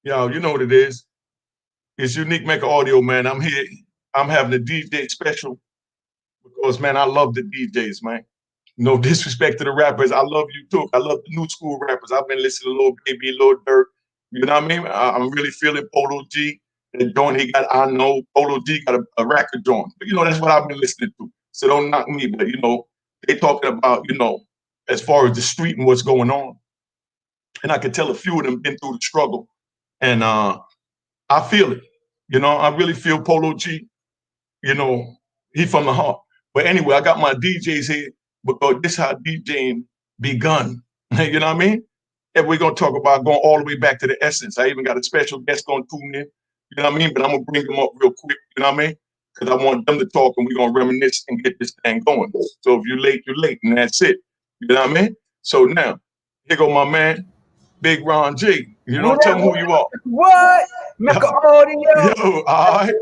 Yo, you know what it is. It's Unique Mecca Audio, man. I'm here. I'm having a DJ special because, man, I love the DJs, man. No disrespect to the rappers. I love you too. I love the new school rappers. I've been listening to Lil Baby, Lil Durk. You know what I mean? I'm really feeling Polo G. The joint he got, I know Polo G got a record joint. But, that's what I've been listening to. So don't knock me. But, they talking about, as far as the street and what's going on. And I could tell a few of them been through the struggle. And I feel it. I really feel Polo G. You know, he from the heart. But anyway, I got my DJs here because this is how DJing begun. You know what I mean? And we're gonna talk about going all the way back to the essence. I even got a special guest gonna tune in. You know what I mean? But I'm gonna bring them up real quick. You know what I mean? Because I want them to talk and we're gonna reminisce and get this thing going. So if you're late, you're late, and that's it. You know what I mean? So now, here go my man, Big RonG. Tell them who you are. What? Mecca Audio. Yo, all right.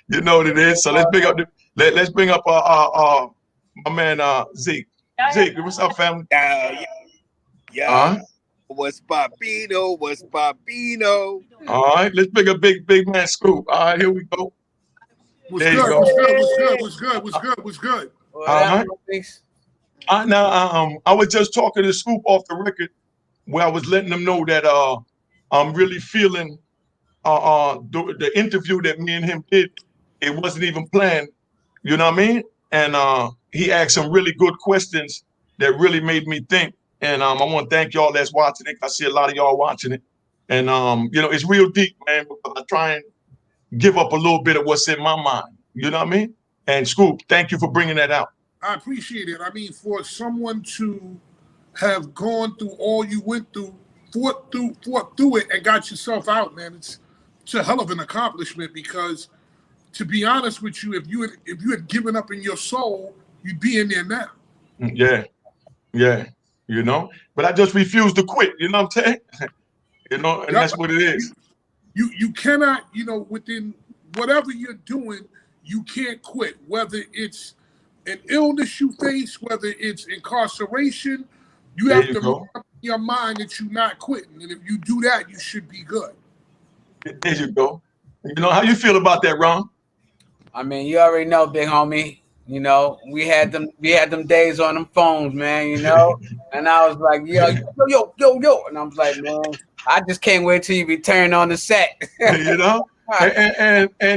You know what it is. So let's bring up let's bring up my man Zeke. Zeke, what's up, family? Yeah. What's Papino? What's Papino? All right, let's bring a big man Scoop. All right, here we go. What's good? All right. Now I was just talking to Scoop off the record where I was letting them know that I'm really feeling the interview that me and him did. It wasn't even planned, you know what I mean? And he asked some really good questions that really made me think. And I want to thank y'all that's watching it. I see a lot of y'all watching it. And it's real deep, man, because I try and give up a little bit of what's in my mind. You know what I mean? And Scoop, thank you for bringing that out. I appreciate it. I mean, for someone to have gone through all you went through, fought through it, and got yourself out, man, it's a hell of an accomplishment. Because, to be honest with you, if you had given up in your soul, you'd be in there now. Yeah. But I just refuse to quit. You know what I'm saying? And that's what it is. You cannot, within whatever you're doing, you can't quit. Whether it's an illness you face, whether it's incarceration, you have to make up in your mind that you're not quitting. And if you do that, you should be good. There you go. How you feel about that, Ron? I mean, you already know, big homie. We had them days on them phones, man. And I was like, yo, and I was like, man, I just can't wait till you return on the set. And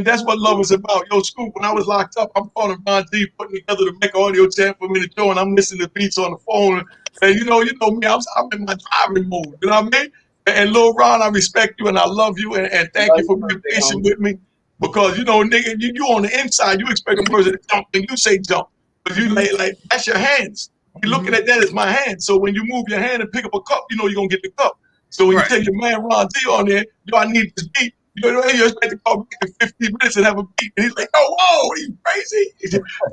that's what love is about. Yo, Scoop, when I was locked up, I'm calling RonG, putting together the Mecca Audio chat for me to join. I'm listening to beats on the phone. And you know me, I'm in my driving mode. You know what I mean? And Lil Ron, I respect you and I love you and thank you for being patient with me. Because, nigga, you on the inside, you expect a person to jump and you say jump. But you like that's your hands. You're looking at that as my hand. So when you move your hand and pick up a cup, you're going to get the cup. So when you take your man RonG on there, I need this beat. You expect to call me in 15 minutes and have a beat. And he's like, oh, whoa, he's crazy.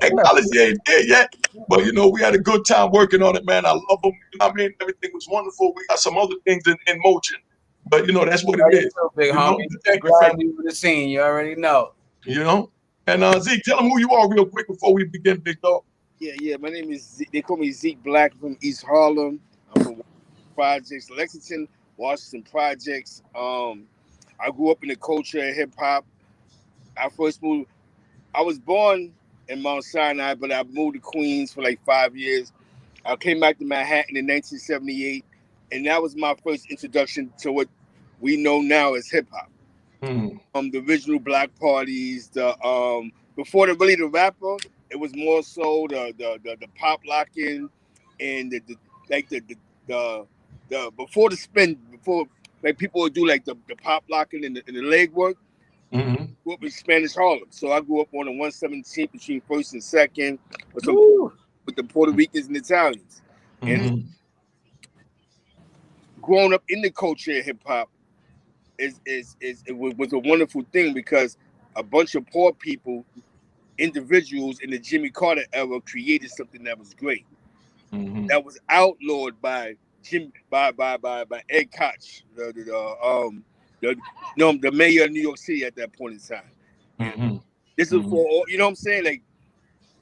Technology ain't there yet. But, we had a good time working on it, man. I love him. You know what I mean? Everything was wonderful. We got some other things in motion. But, that's what it is. Big homie. Glad you were the scene. You already know. And Zeke, tell them who you are real quick before we begin, big dog. Yeah. My name is Zeke. They call me Zeke Black from East Harlem. I'm from Projects, Lexington, Washington Projects. I grew up in the culture of hip hop. I was born in Mount Sinai, but I moved to Queens for like 5 years. I came back to Manhattan in 1978, and that was my first introduction to what we know now as hip hop. The original black parties, before the rapper, it was more so the pop locking and the before the spin, before like people would do like the pop locking and the leg work. Grew up in Spanish Harlem, so I grew up on the 117th between 1st and 2nd with the Puerto Ricans and Italians. And growing up in the culture of hip hop was a wonderful thing because a bunch of poor people, individuals in the Jimmy Carter era, created something that was great. That was outlawed by Ed Koch, the mayor of New York City at that point in time. This is for all, you know what I'm saying? Like,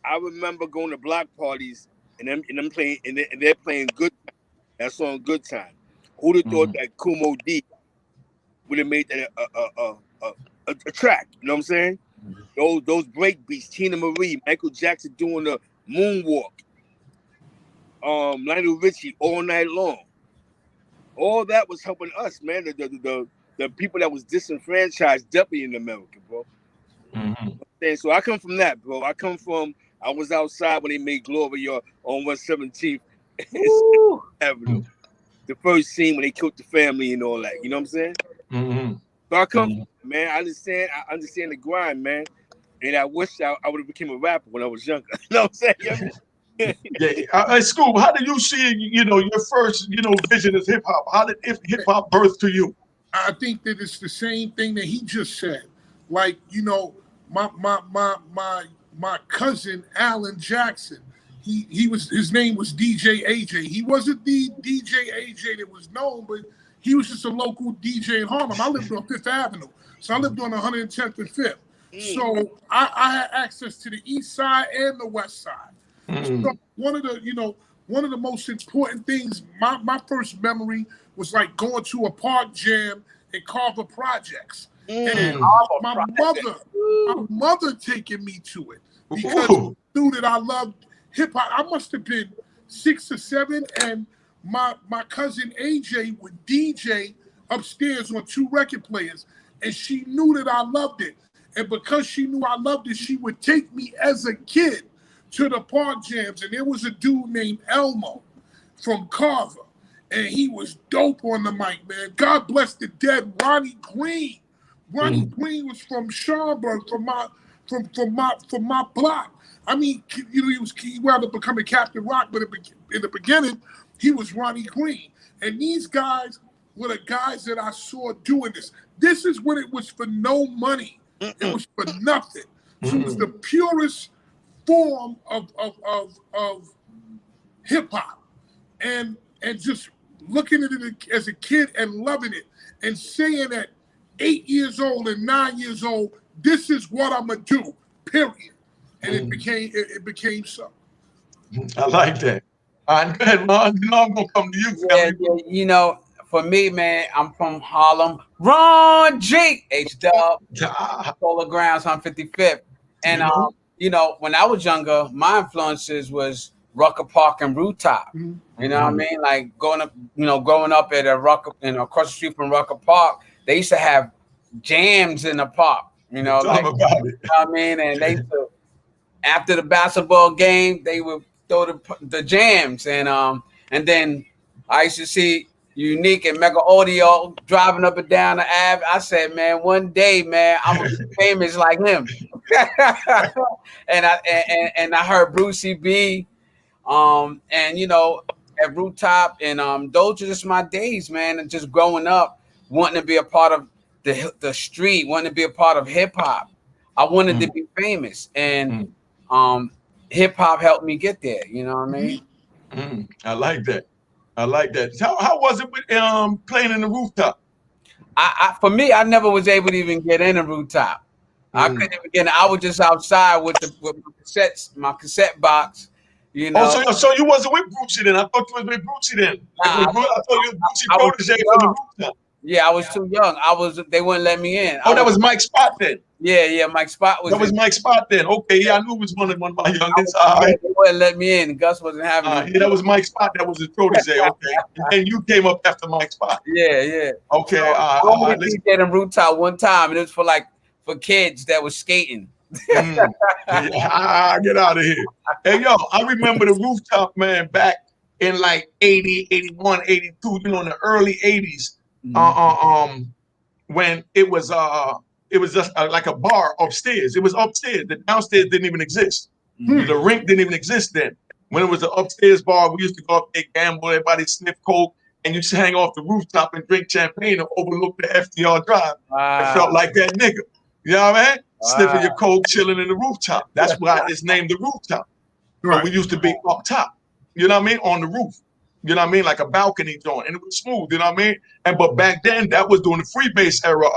I remember going to block parties and them playing and they're playing Good. That song Good Time. Who'd have thought that Kumo D would have made that a track. You know what I'm saying? Those break beats, Tina Marie, Michael Jackson doing the moonwalk, Lionel Richie all night long. All that was helping us, man. The people that was disenfranchised definitely in America, bro. And so I come from that, bro. I was outside when they made Gloria on 117th Avenue. The first scene when they killed the family and all that. You know what I'm saying? So I come from, man. I understand the grind, man. And I wish I would have become a rapper when I was younger. You know what I'm saying? Yeah. Scoop, how did you see, your first, vision as hip hop? How did hip hop birth to you? I think that it's the same thing that he just said. Like, my cousin Alan Jackson. His name was DJ AJ. He wasn't the DJ AJ that was known, but he was just a local DJ in Harlem. I lived on Fifth Avenue, so I lived on 110th and Fifth. So I had access to the East Side and the West Side. So one of the most important things, my first memory was like going to a park jam at Carver Projects. And my mother taking me to it because she knew that I loved hip hop. I must have been 6 or 7, and my cousin AJ would DJ upstairs on 2 record players, and she knew that I loved it. And because she knew I loved it, she would take me as a kid to the park jams. And there was a dude named Elmo from Carver, and he was dope on the mic, man. God bless the dead Ronnie Green. Ronnie Green was from Schaumburg, from my block. I mean, he wound up becoming Captain Rock, but in the beginning, he was Ronnie Green. And these guys were the guys that I saw doing this. This is when it was for no money. It was for nothing. So it was the purest form of hip hop, and just looking at it as a kid and loving it, and saying at 8 years old and 9 years old, this is what I'm gonna do. Period. And it became so. I like that. All right, go ahead, Ron. I'm gonna come to you. Yeah, for me, man, I'm from Harlem. RonG, H-Dub, Solar Grounds on 55th. And when I was younger, my influences was Rucker Park and Rooftop. You know what I mean? Like growing up at a Rucker, across the street from Rucker Park, they used to have jams in the park. You know what I mean? And they used to, after the basketball game, they would throw the jams, and then I used to see Unique and Mecca Audio driving up and down the Ave. I said, man, one day, man, I'm gonna be famous like him. and I heard Brucey B, at Rooftop, and those are just my days, man, and just growing up, wanting to be a part of the street, wanting to be a part of hip hop. I wanted to be famous, and hip hop helped me get there. You know what I mean? I like that. How was it with playing in the Rooftop? For me, I never was able to even get in the Rooftop. I couldn't even get in. I was just outside with my cassette box. Oh, so you wasn't with Brucey then? I thought you was with Brucey then. I thought you was Brucey protege from the Rooftop. Yeah, I was too young. They wouldn't let me in. Oh, that was Mike Spot then. Yeah, Mike Spot was. That was Mike Spot then. Okay, yeah, I knew it was one of my youngest. They wouldn't let me in. Gus wasn't having it. Yeah, that was Mike Spot. That was his protege. Okay, and you came up after Mike Spot. Yeah. Okay. I only did in Rooftop one time, and it was for kids that was skating. Get out of here. Hey, yo, I remember the Rooftop, man, back in like 80, 81, 82, in the early 80s. When it was just like a bar upstairs. It was upstairs. The downstairs didn't even exist. The rink didn't even exist then. When it was an upstairs bar, we used to go up there, gamble, everybody sniff coke, and you used to hang off the rooftop and drink champagne and overlook the FDR Drive. It felt like that nigga. You know what I mean? Sniffing your coke, chilling in the rooftop. That's why it's named the Rooftop. Right. But we used to be up top. You know what I mean? On the roof. You know what I mean? Like a balcony joint. And it was smooth, you know what I mean? But back then, that was during the freebase era,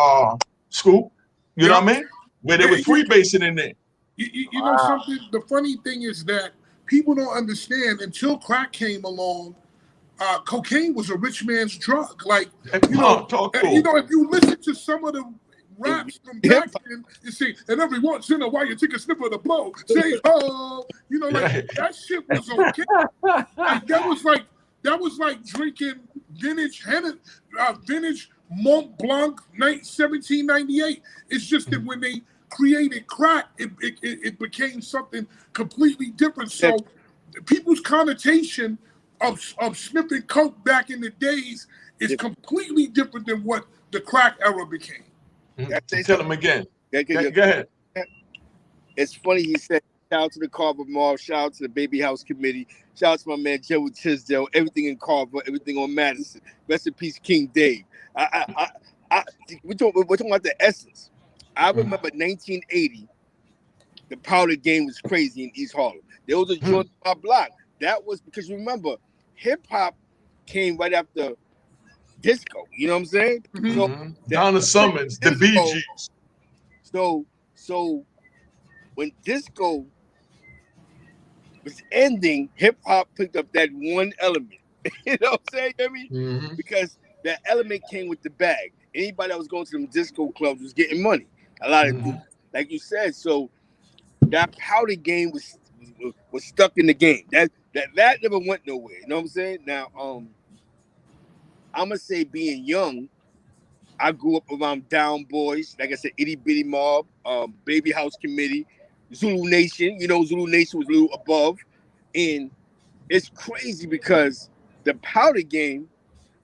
Scoop. You know what I mean? Where they were freebasing in there. You know something? The funny thing is that people don't understand, until crack came along, cocaine was a rich man's drug. Like, you Talk know, to you him. know, if you listen to some of the raps from back then, you see, and every once in a while you take a sniff of the blow, say, oh, you know, like Right. that shit was okay. Like that was like drinking vintage vintage Mont Blanc 1798. It's just that when they created crack, it became something completely different. So people's connotation of sniffing coke back in the days is completely different than what the crack era became. Tell him again. Go ahead. It's funny he said, shout out to the Carver Mall, shout out to the Baby House Committee, shout out to my man Gerald Tisdale, everything in Carver, everything on Madison. Rest in peace, King Dave. We're talking about the essence. I remember 1980, the powder game was crazy in East Harlem. There was a joint on my block. That was because remember, hip hop came right after disco. You know what I'm saying? So Donna Summers, the Bee Gees. So when disco was ending, hip hop picked up that one element. You know what I'm saying? I mean, because that element came with the bag. Anybody that was going to them disco clubs was getting money. A lot of dudes, like you said. So that powder game was stuck in the game. That never went nowhere. You know what I'm saying? Now, I'm gonna say being young, I grew up around Down Boys, like I said, Itty Bitty Mob, Baby House Committee, Zulu Nation. You know, Zulu Nation was a little above, and it's crazy because the powder game,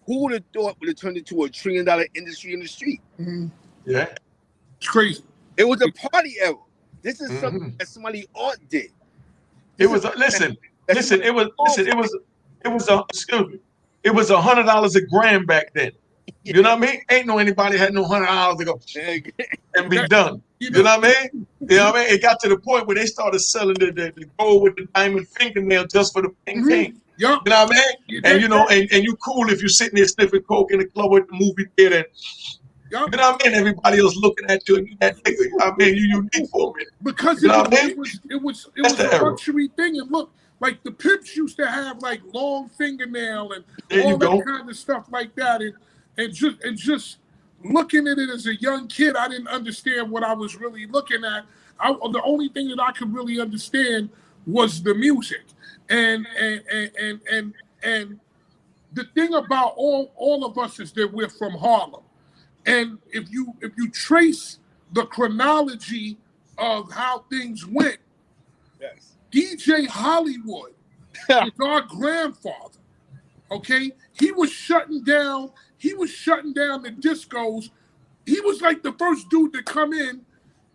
who would have thought would have turned into $1 trillion industry in the street? Yeah, it's crazy. It was a party era. This is something that somebody aunt did. It was listen. It was $100 a gram back then. You know what I mean? Ain't no anybody had no $100 to go and be done. You know what I mean? You know what I mean? It got to the point where they started selling the gold with the diamond fingernail just for the ping. You know what I mean? And you know, and you cool if you're sitting there sniffing coke in the club at the movie theater. You know what I mean? Everybody else looking at you and you that nigga. You know what I mean? You unique for me. Because it was a luxury thing. And look, like the Pips used to have like long fingernail and all that kind of stuff like that. And just looking at it as a young kid, I didn't understand what I was really looking at. The only thing that I could really understand was the music. And the thing about all of us is that we're from Harlem. And if you trace the chronology of how things went, DJ Hollywood is our grandfather. Okay, he was shutting down the discos. He was like the first dude to come in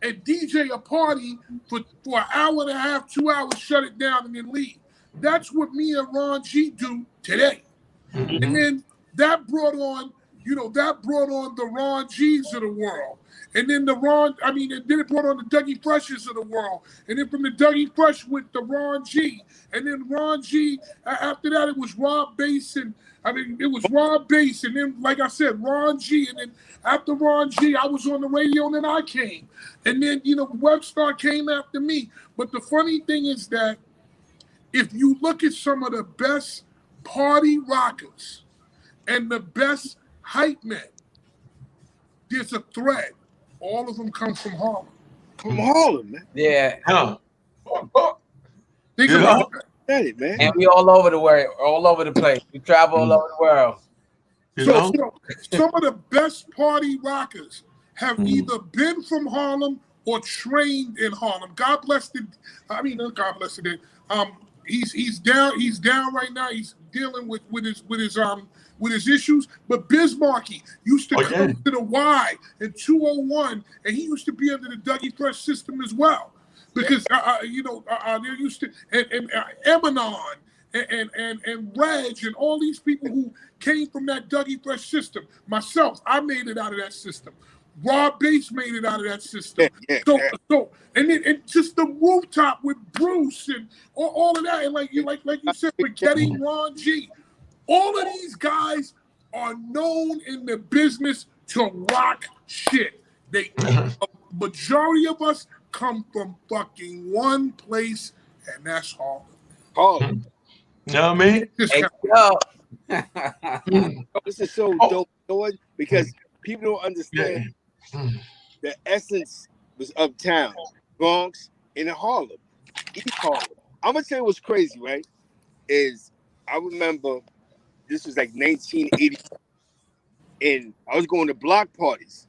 and DJ a party for an hour and a half, 2 hours, shut it down, and then leave. That's what me and RonG do today. And then that brought on the RonGs of the world. And then then it brought on the Dougie Freshes of the world. And then from the Dougie Fresh with the RonG. And then RonG, after that, it was Rob Bass. And then, like I said, RonG. And then after RonG, I was on the radio and then I came. And then, Webstar came after me. But the funny thing is that if you look at some of the best party rockers and the best hype men, there's a thread. All of them come from Harlem. From Harlem, man. Yeah. Think about that, man. And we all over the world, all over the place. We travel all over the world. So some of the best party rockers have either been from Harlem or trained in Harlem. God bless the. God bless the. He's down right now. He's dealing with his issues. But Bismarcky used to come to the Y in 201, and he used to be under the Dougie Fresh system as well. Because they used to and Eminon and Reg and all these people who came from that Dougie Fresh system. Myself, I made it out of that system. Rob Bass made it out of that system. And just the rooftop with Bruce and all of that, and like you said, forgetting RonG. All of these guys are known in the business to rock shit. A majority of us come from fucking one place, and that's Harlem. Harlem. You know what I mean? This is so Oh. dope, Lord, because people don't understand the essence was uptown, Bronx, and in Harlem, East Harlem. I'm gonna tell you what's crazy, right? Is I remember this was like 1980, and I was going to block parties,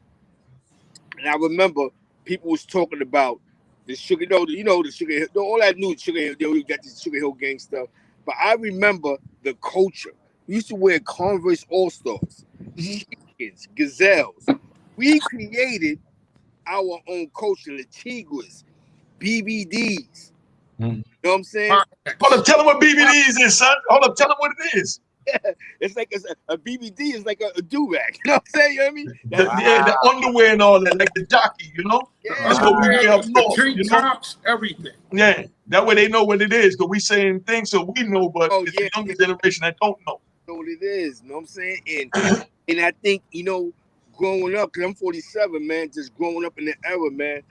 and I remember people was talking about the Sugar, the Sugar Hill, all that new Sugar Hill. They got this Sugar Hill gang stuff, but I remember the culture. We used to wear Converse All Stars, Sheikins, Gazelles. We created our own culture, the Tigras, BBDs. You know what I'm saying? Hold up, tell him what BBDs is, son. Hold up, tell him what it is. It's like a BBD is like a do-rag. You know what I'm saying? You know what I mean? The underwear and all that, like the jockey, That's what we wear up north, tank tops, everything. Yeah, that way they know what it is, because we saying things so we know, but it's the younger generation that don't know. Know what it is, you know what I'm saying? And I think, growing up, because I'm 47, man, just growing up in the era, man,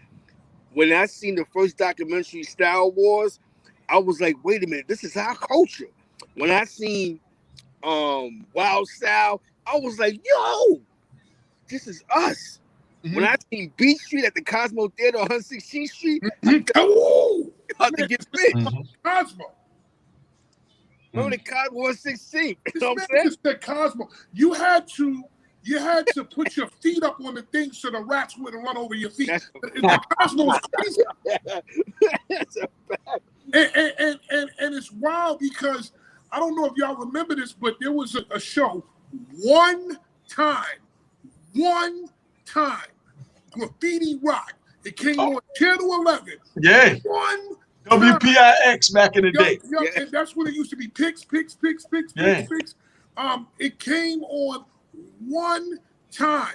when I seen the first documentary, Style Wars, I was like, wait a minute, this is our culture. When I seen Wild Style, I was like, yo, this is us. When I seen Beach Street at the Cosmo Theater on 116th Street, about to get fit. Cosmo. Remember the Cosmo 116th? This man just said Cosmo. You had to put your feet up on the thing so the rats wouldn't run over your feet. The Cosmo is crazy. That's a fact. And it's wild because I don't know if y'all remember this, but there was a show one time, Graffiti Rock. It came on 10 to 11. Yeah. One WPIX back in the day. And that's when it used to be picks. It came on one time,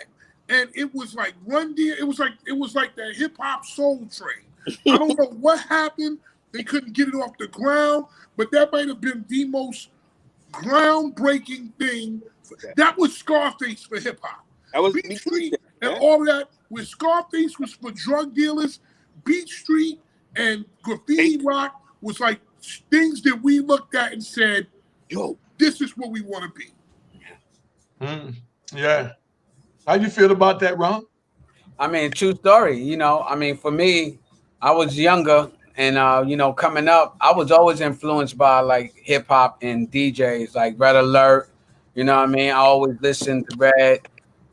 and it was like Run D. It was like the hip hop soul train. I don't know what happened. They couldn't get it off the ground, but that might have been the most groundbreaking thing. That was Scarface for hip hop. That was Beach Street and all of that. Where Scarface was for drug dealers, Beach Street and Graffiti Rock was like things that we looked at and said, yo, this is what we want to be. Yeah. How you feel about that, Ron? I mean, true story. For me, I was younger and, coming up, I was always influenced by like hip hop and DJs like Red Alert. You know what I mean? I always listened to Red,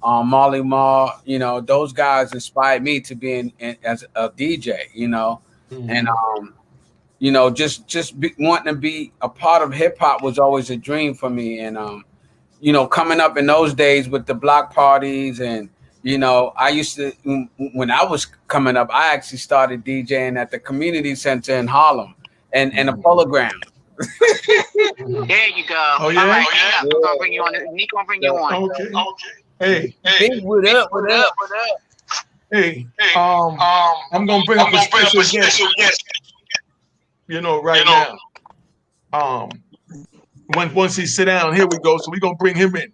Molly Marr. Those guys inspired me to be as a DJ, and wanting to be a part of hip hop was always a dream for me. And coming up in those days with the block parties, and I used to, when I was coming up, I actually started DJing at the community center in Harlem and a hologram. There you go. Oh, yeah? All right, I'm gonna bring you on. Nick gonna bring you on. Okay. Hey, what up? Hey, I'm gonna bring up a special guest. Right now. Once he sit down, here we go. So we're gonna bring him in.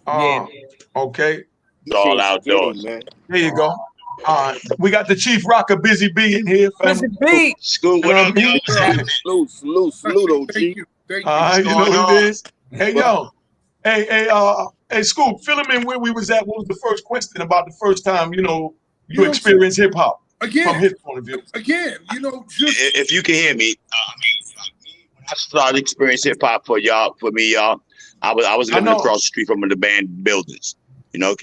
Yeah. Okay. It's all outdoors, man. There you go. We got the Chief Rocker, Busy B, in here. Busy B. Scoop, what up, man? Salute, OG. Thank you. You know who it is. Hey, yo. Hey, Scoop, fill him in where we was at. What was the first question about the first time, you experienced hip hop? Again, from his point of view. Again, just if you can hear me, when I started experiencing hip hop for me, y'all, I was living across the street from the abandoned buildings. Can y'all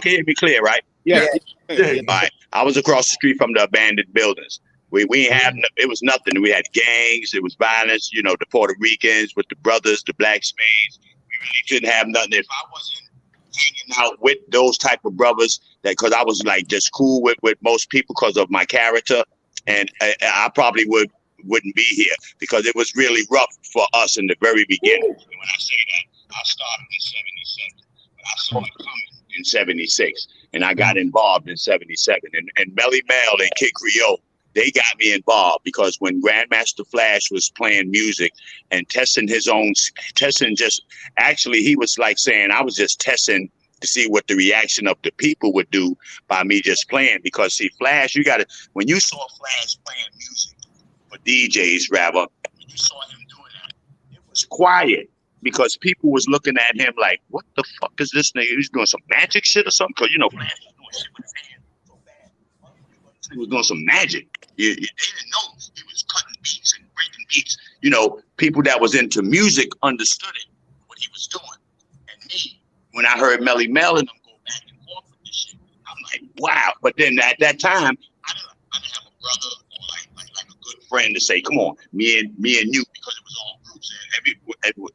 can hear me clear, right? Yeah. All right. I was across the street from the abandoned buildings. We ain't have it was nothing. We had gangs. It was violence. The Puerto Ricans with the brothers, the black spades. We really couldn't have nothing if I wasn't hanging out with those type of brothers. Because I was like just cool with most people because of my character, and I probably wouldn't be here because it was really rough for us in the very beginning. And when I say that, I started in '77, but I saw it coming in '76, and I got involved in '77. And Melly Mel and Kid Creole, they got me involved because when Grandmaster Flash was playing music and testing he was like saying I was just testing to see what the reaction of the people would do by me just playing. Because see, Flash, when you saw Flash playing music for DJs, rather, when you saw him doing that, was quiet because people was looking at him like, what the fuck is this nigga? He's doing some magic shit or something? Because, you know, Flash was doing shit with his hands so fast. He was doing some magic. They didn't know he was cutting beats and breaking beats. You know, people that was into music understood it, what he was doing. And me, when I heard Melly Mel and them go back and forth with this shit, I'm like, wow. But then at that time, I didn't have a brother or like a good friend to say, come on, me and you, because it was all groups.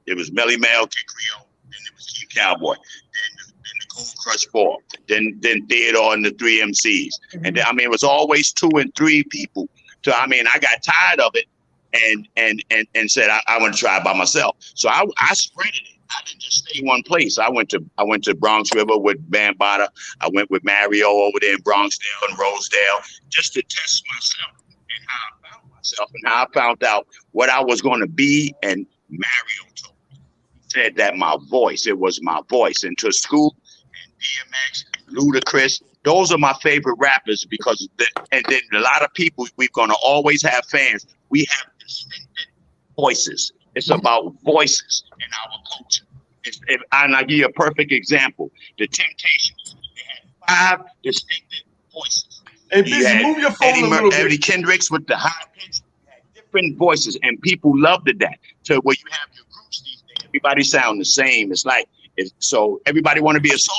It was Melly Mel, Kid Creole, then it was King Cowboy, then the Cold Crush 4, then Theodore and the 3 MCs. Mm-hmm. And then, I mean, it was always 2 and 3 people. So I mean, I got tired of it and said I want to try it by myself. So I spreaded it. I didn't just stay one place. I went to Bronx River with Bambaataa. I went with Mario over there in Bronxdale and Rosedale just to test myself and how I found myself and how I found out what I was going to be. And Mario told me, he said that it was my voice. And to Scoop and DMX, Ludacris, those are my favorite rappers because, and then a lot of people, we're going to always have fans. We have distinctive voices. It's about voices in our culture. And I'll give you a perfect example. The Temptations, they had 5 distinctive voices. Hey, Busy, move your phone a little bit. Eddie Kendricks with the high pitch, had different voices, and people loved that. So when you have your groups these days, everybody sound the same. It's like, so everybody want to be a solo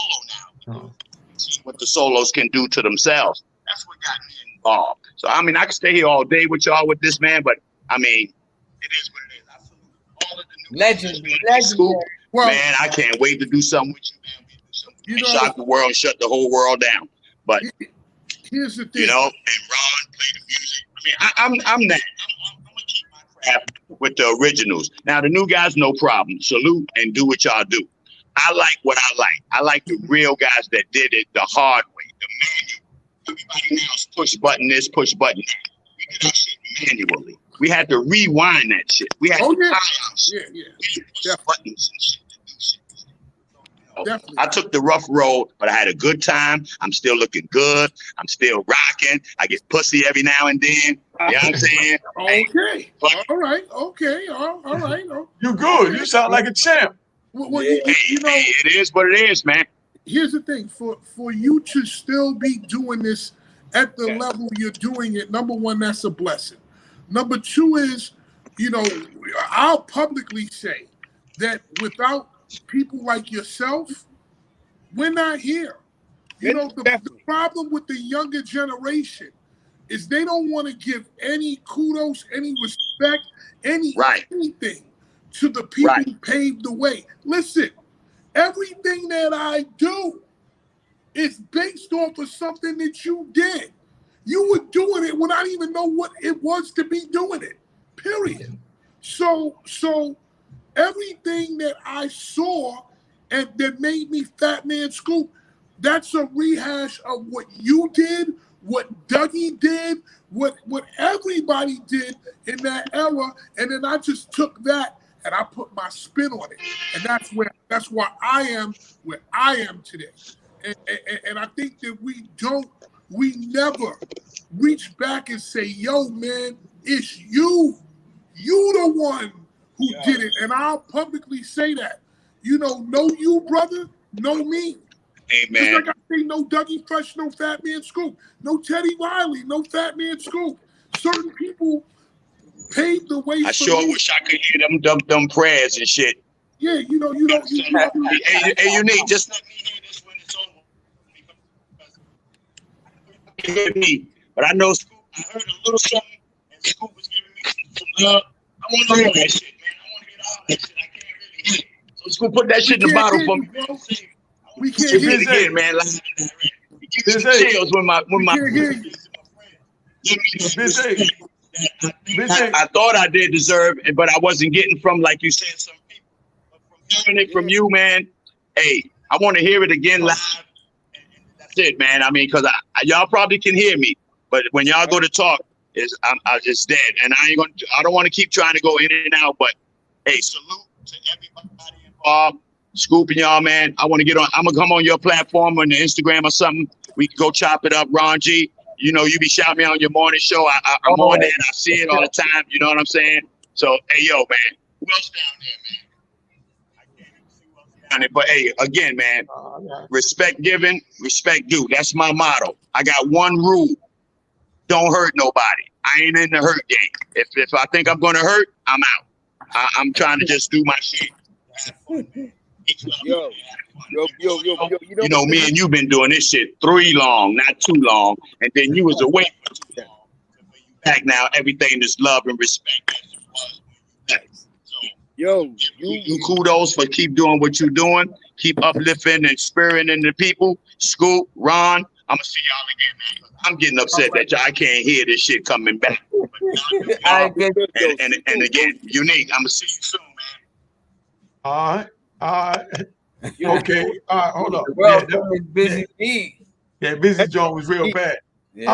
now. Oh. See what the solos can do to themselves. That's what got me involved. So, I mean, I could stay here all day with y'all with this, man, but, I mean, it is what it is. I salute all of the new legend. Well, man, I can't wait to do something with you, man. Shock the world and shut the whole world down. But here's the thing, you know, and Ron play the music. I mean, I'm that. I'm gonna keep my craft with the originals. Now the new guys, no problem. Salute and do what y'all do. I like what I like. I like the real guys that did it the hard way, the manual. Everybody now is push button this, push button that. We did our shit manually. We had to rewind that shit. We had to tie our shit. Yeah. Push buttons and shit to do shit. Definitely. I took the rough road, but I had a good time. I'm still looking good. I'm still rocking. I get pussy every now and then. You know what I'm saying? Okay. All right. Okay. All right. You good. You sound like a champ. Well, hey, it is what it is, man. Here's the thing. For you to still be doing this at the level you're doing it, number one, that's a blessing. Number two is, you know, I'll publicly say that without people like yourself, we're not here. You know, the problem with the younger generation is they don't want to give any kudos, any respect, anything to the people who paved the way. Listen, everything that I do is based off of something that you did. You were doing it when I didn't even know what it was to be doing it, period. So everything that I saw and that made me Fatman Scoop, that's a rehash of what you did, what Dougie did, what everybody did in that era, and then I just took that and I put my spin on it, and that's why I am where I am today. And I think that we never reach back and say, yo, man, it's you the one who did it. And I'll publicly say that. You know you, brother, know me. Amen. Just like I say, no Dougie Fresh, no Fatman Scoop, no Teddy Riley, no Fatman Scoop. Certain people paved the way. I sure wish I could hear them prayers and shit. Yeah, you know. Hey, Unique, just let me hear this when it's over. You hear me, but I know Scoop. I heard a little something, and Scoop was giving me some love. I want to hear that shit, man. I want to hear all that shit. I can't really hear it. So Scoop, put that shit in the bottle for me. We can't hear it again, man. Give me some chills when my I thought I did deserve it, but I wasn't getting from, like you said, some people. But from hearing it from you, man, hey, I want to hear it again live. That's it, man. I mean, because y'all probably can hear me, but when y'all go to talk, it's dead. And I don't want to keep trying to go in and out, but hey, salute to everybody involved. Scooping y'all, man. I'm gonna come on your platform on the Instagram or something. We can go chop it up, RonG. You know, you be shouting me on your morning show. I'm on there and I see it all the time. You know what I'm saying? So, hey, yo, man, Who else down there, man? I can't even see who else down there. But hey, again, man, respect given, respect due. That's my motto. I got one rule. Don't hurt nobody. I ain't in the hurt game. If I think I'm gonna hurt, I'm out. I'm trying to just do my shit. Yo, you know, me and you been doing this shit not too long, and then you was away for too long. Back now, everything is love and respect. Yo, you kudos for keep doing what you're doing. Keep uplifting and spurring the people. Scoop, Ron, I'm gonna see y'all again, man. I'm getting upset that I can't hear this shit coming back. And again, Unique, I'm gonna see you soon, man. All right. Okay. All right. Hold up. Well, busy. Yeah, Busy John was real bad.